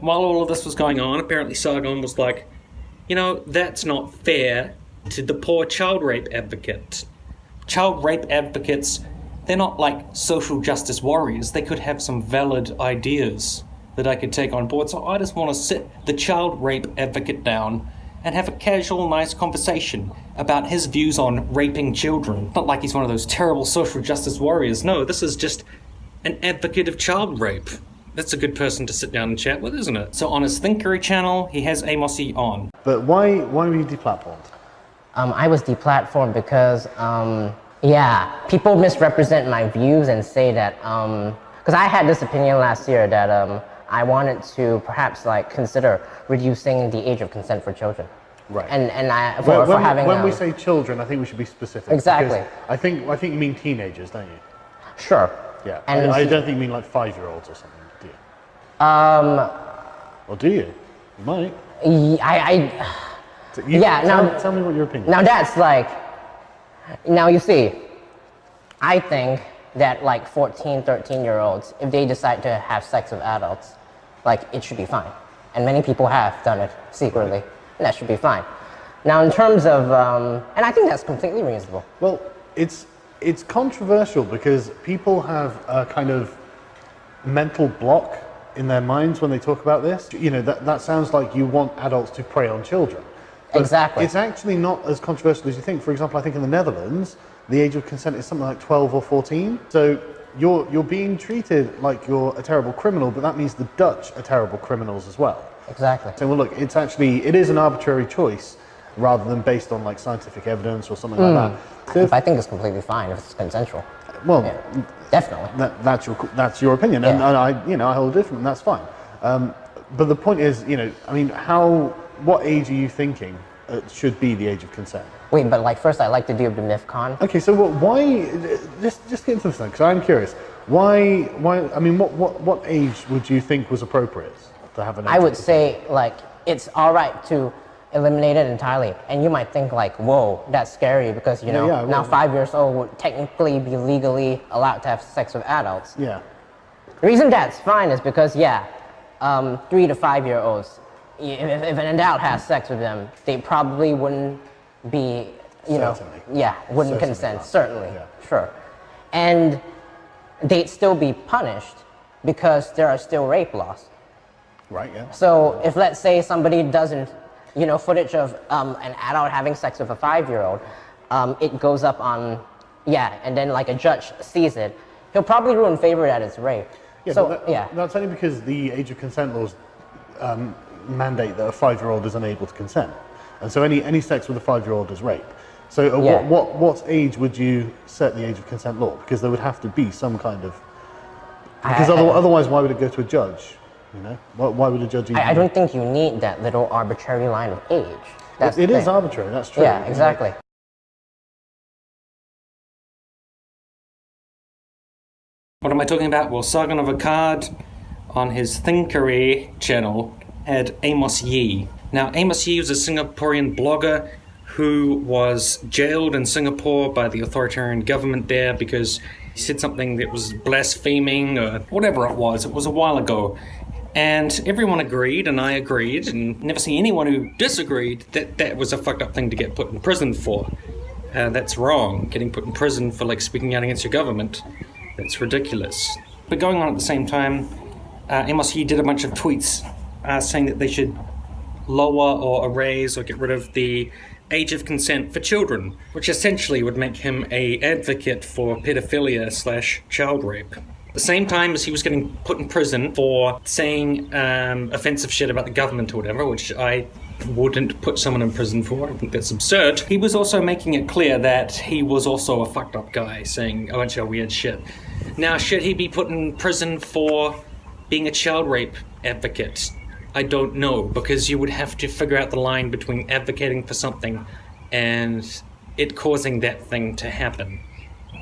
while all of this was going on, apparently Sargon was like, you know, that's not fair to the poor child rape advocate. Child rape advocates, they're not like social justice warriors. They could have some valid ideas that I could take on board. So I just want to sit the child rape advocate down and have a casual, nice conversation about his views on raping children. Not like he's one of those terrible social justice warriors. No, this is just an advocate of child rape. That's a good person to sit down and chat with, isn't it? So on his Thinkery channel, he has Amos Yee on. But why were you deplatformed? I was deplatformed because, people misrepresent my views and say that, because I had this opinion last year that I wanted to perhaps like consider reducing the age of consent for children. Right. And when we say children, I think we should be specific. Exactly. I think you mean teenagers, don't you? Sure. Yeah. And I don't think you mean like 5-year-olds or something, do you? Or do you? You might. Tell me what your opinion is. Now that's like, now you see, I think that like 14, 13-year-olds, if they decide to have sex with adults, like it should be fine. And many people have done it secretly, and that should be fine. Now in terms of, and I think that's completely reasonable. Well, it's controversial because people have a kind of mental block in their minds when they talk about this. You know, that sounds like you want adults to prey on children. But exactly. It's actually not as controversial as you think. For example, I think in the Netherlands, the age of consent is something like 12 or 14. So you're being treated like you're a terrible criminal, but that means the Dutch are terrible criminals as well. Exactly. So well, look, it is an arbitrary choice rather than based on like scientific evidence or something like that. So I think it's completely fine if it's consensual. Well, yeah, definitely. That's your opinion, and yeah. I hold different, and that's fine. But the point is, I mean, what age are you thinking should be the age of consent? Wait, but like first I'd like to do the myth con. Okay, so why, just get into this thing, because I'm curious. Why, I mean, what age would you think was appropriate to have an age? I would say, like, it's all right to eliminate it entirely. And you might think like, whoa, that's scary because, now 5 years old would technically be legally allowed to have sex with adults. Yeah. The reason that's fine is because, 3 to 5 year olds, if an adult has sex with them, they probably wouldn't be, wouldn't consent, certainly, sure. And they'd still be punished because there are still rape laws. Right, yeah. So if let's say somebody doesn't, footage of an adult having sex with a 5-year-old, it goes up on, and then like a judge sees it, he'll probably rule in favor that it's rape. Yeah, so that's only because the age of consent laws mandate that a 5-year-old is unable to consent, and so any sex with a 5-year-old is rape. So what age would you set the age of consent law? Because there would have to be some kind of, because otherwise why would it go to a judge? Why would a judge even... I don't think you need that little arbitrary line of age. It is arbitrary, that's true. Yeah, exactly. What am I talking about? Well, Sargon of Akkad on his Thinkery channel had Amos Yee. Now, Amos Yee was a Singaporean blogger who was jailed in Singapore by the authoritarian government there because he said something that was blaspheming or whatever it was. It was a while ago. And everyone agreed, and I agreed, and never see anyone who disagreed that that was a fucked up thing to get put in prison for. That's wrong. Getting put in prison for like speaking out against your government. That's ridiculous. But going on at the same time, Amos Yee did a bunch of tweets saying that they should lower or erase or get rid of the age of consent for children, which essentially would make him an advocate for pedophilia / child rape. At the same time as he was getting put in prison for saying offensive shit about the government or whatever, which I wouldn't put someone in prison for. I think that's absurd. He was also making it clear that he was also a fucked up guy, saying a bunch of weird shit. Now, should he be put in prison for being a child rape advocate? I don't know, because you would have to figure out the line between advocating for something and it causing that thing to happen.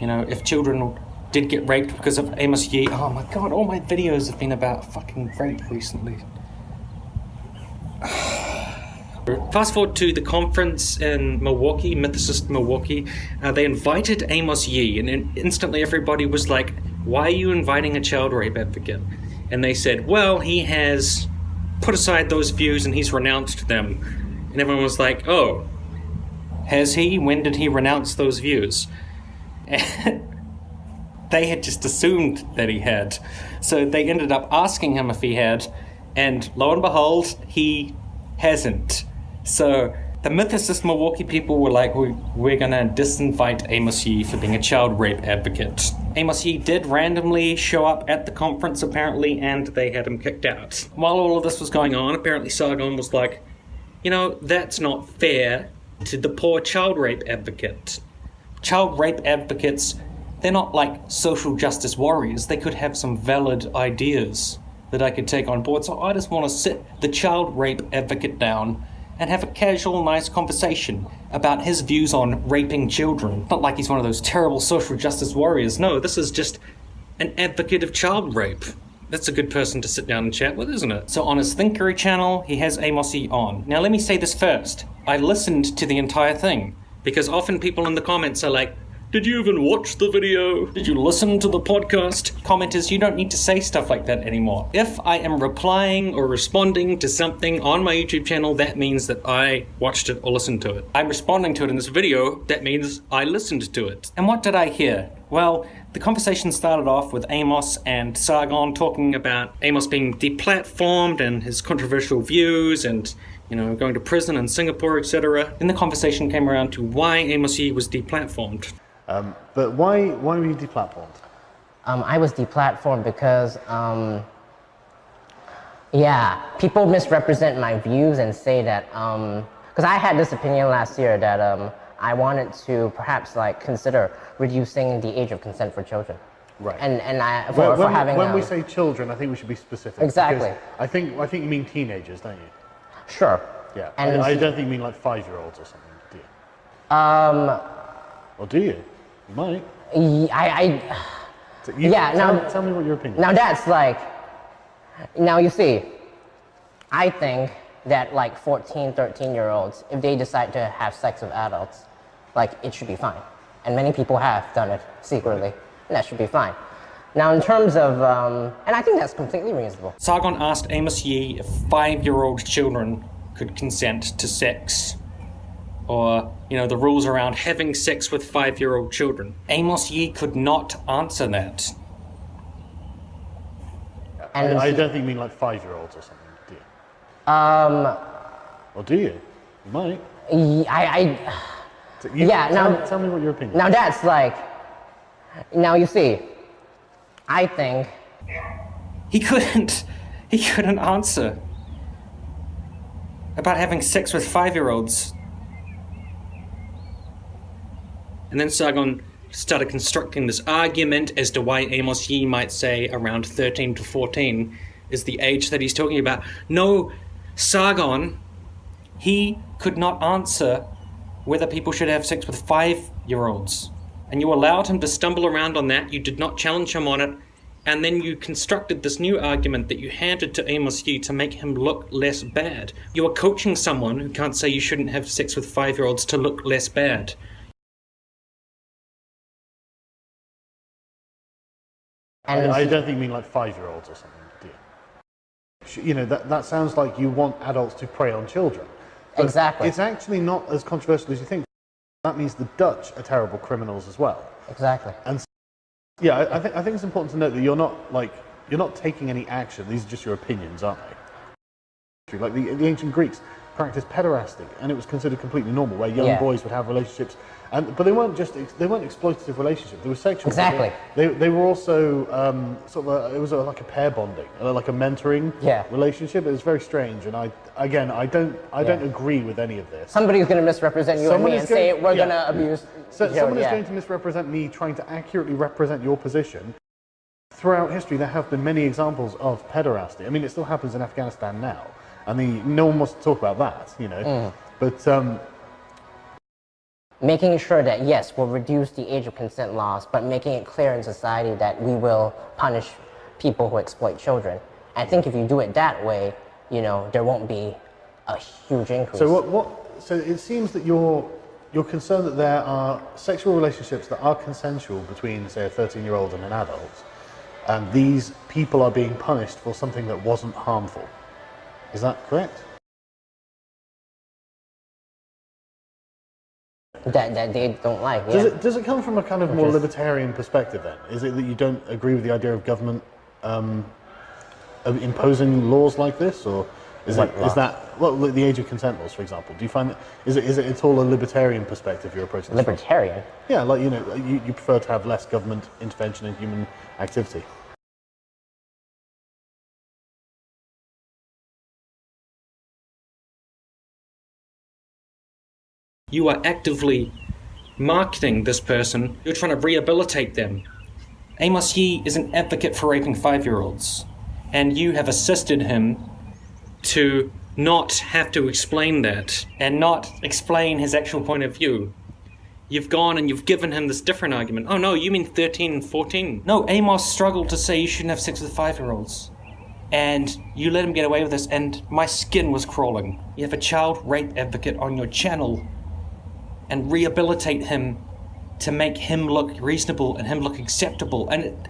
If children did get raped because of Amos Yee. Oh my god, all my videos have been about fucking rape recently. Fast forward to the conference in Milwaukee, Mythicist Milwaukee. They invited Amos Yee, and instantly everybody was like, why are you inviting a child rape advocate? And they said, well, he has put aside those views and he's renounced them. And everyone was like, oh, has he? When did he renounce those views? And they had just assumed that he had. So they ended up asking him if he had, and lo and behold, he hasn't. So the mythicist Milwaukee people were like, we're gonna disinvite Amos Yee for being a child rape advocate. Amos Yee did randomly show up at the conference apparently, and they had him kicked out. While all of this was going on, apparently Sargon was like, you know, that's not fair to the poor child rape advocate. Child rape advocates, they're not like social justice warriors. They could have some valid ideas that I could take on board. So I just want to sit the child rape advocate down and have a casual, nice conversation about his views on raping children. Not like he's one of those terrible social justice warriors. No, this is just an advocate of child rape. That's a good person to sit down and chat with, isn't it? So on his Thinkery channel, he has Amos Yee on. Now let me say this first. I listened to the entire thing, because often people in the comments are like, did you even watch the video? Did you listen to the podcast? Commenters, you don't need to say stuff like that anymore. If I am replying or responding to something on my YouTube channel, that means that I watched it or listened to it. I'm responding to it in this video, that means I listened to it. And what did I hear? Well, the conversation started off with Amos and Sargon talking about Amos being deplatformed and his controversial views and, you know, going to prison in Singapore, etc. Then the conversation came around to why Amos Yee was deplatformed. But why were you deplatformed? I was deplatformed because, yeah, people misrepresent my views and say that, because I had this opinion last year that I wanted to perhaps like consider reducing the age of consent for children. Right. And for having. When we say children, I think we should be specific. Exactly. I think you mean teenagers, don't you? Sure. Yeah. And I don't think you mean like 5-year-olds or something, do you? Or do you? You might. Tell me what your opinion is. Now that's like, now you see, I think that like 14, 13-year-olds, if they decide to have sex with adults, like it should be fine. And many people have done it secretly, and that should be fine. Now in terms of, and I think that's completely reasonable. Sargon asked Amos Yee if 5-year-old children could consent to sex, or, you know, the rules around having sex with 5-year-old children. Amos Yee could not answer that. And I don't think you mean like 5-year-olds or something, do you? Or do you? You might. Tell me what your opinion is. Now that's like, now you see, I think he couldn't answer about having sex with 5-year-olds. And then Sargon started constructing this argument as to why Amos Yee might say around 13 to 14 is the age that he's talking about. No, Sargon, he could not answer whether people should have sex with 5-year-olds. And you allowed him to stumble around on that, you did not challenge him on it, and then you constructed this new argument that you handed to Amos Yee to make him look less bad. You are coaching someone who can't say you shouldn't have sex with 5-year-olds to look less bad. And I don't think you mean like 5-year-olds or something, do you? You know, that sounds like you want adults to prey on children. But exactly. It's actually not as controversial as you think. That means the Dutch are terrible criminals as well. Exactly. And yeah, I think it's important to note that you're not taking any action. These are just your opinions, aren't they? Like the ancient Greeks practiced pederasty, and it was considered completely normal, where young boys would have relationships, but they weren't exploitative relationships. They were sexual. Exactly. They were also it was like a pair bonding, like a mentoring relationship. It was very strange, and I don't agree with any of this. Somebody's going to misrepresent you and me and say we're going to abuse. So someone is going to misrepresent me, trying to accurately represent your position. Throughout history, there have been many examples of pederasty. I mean, it still happens in Afghanistan now. I mean, no one wants to talk about that, you know. But making sure that yes, we'll reduce the age of consent laws, but making it clear in society that we will punish people who exploit children. I think if you do it that way, you know, there won't be a huge increase. So So it seems that you're concerned that there are sexual relationships that are consensual between, say, a 13-year-old and an adult, and these people are being punished for something that wasn't harmful. Is that correct? That they don't like, yeah. Does it come from a kind of more libertarian perspective then? Is it that you don't agree with the idea of government of imposing laws like this, or is that well, the age of consent laws, for example? Do you find that is it at all a libertarian perspective you're approaching this Libertarian? from? Yeah, like you prefer to have less government intervention in human activity. You are actively marketing this person. You're trying to rehabilitate them. Amos Yee is an advocate for raping 5-year-olds, and you have assisted him to not have to explain that and not explain his actual point of view. You've gone and you've given him this different argument. Oh no, you mean 13 and 14? No, Amos struggled to say you shouldn't have sex with 5-year-olds. And you let him get away with this, and my skin was crawling. You have a child rape advocate on your channel, and rehabilitate him to make him look reasonable and him look acceptable. And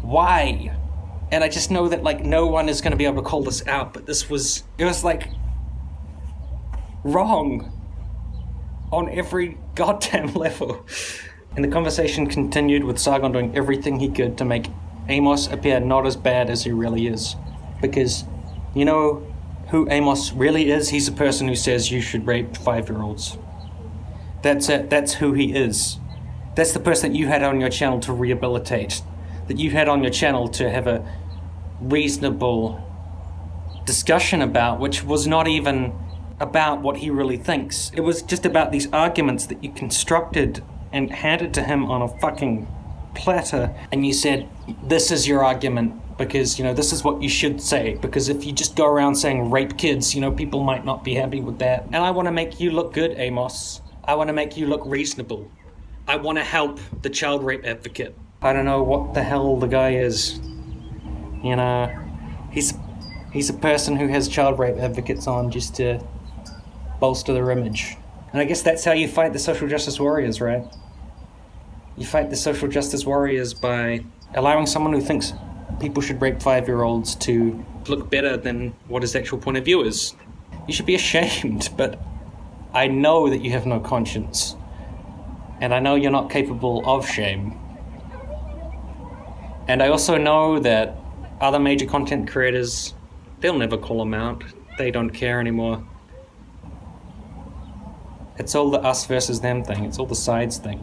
why? And I just know that like no one is going to be able to call this out, but it was like wrong on every goddamn level. And the conversation continued with Sargon doing everything he could to make Amos appear not as bad as he really is. Because you know who Amos really is? He's a person who says you should rape 5-year-olds. That's it. That's who he is. That's the person that you had on your channel to rehabilitate. That you had on your channel to have a reasonable discussion about, which was not even about what he really thinks. It was just about these arguments that you constructed and handed to him on a fucking platter, and you said, this is your argument, because, this is what you should say, because if you just go around saying rape kids, people might not be happy with that. And I want to make you look good, Amos. I want to make you look reasonable. I want to help the child rape advocate. I don't know what the hell the guy is. He's a person who has child rape advocates on just to bolster their image. And I guess that's how you fight the social justice warriors, right? You fight the social justice warriors by allowing someone who thinks people should rape 5-year-olds to look better than what his actual point of view is. You should be ashamed, but I know that you have no conscience, and I know you're not capable of shame. And I also know that other major content creators, they'll never call him out. They don't care anymore. It's all the us versus them thing. It's all the sides thing,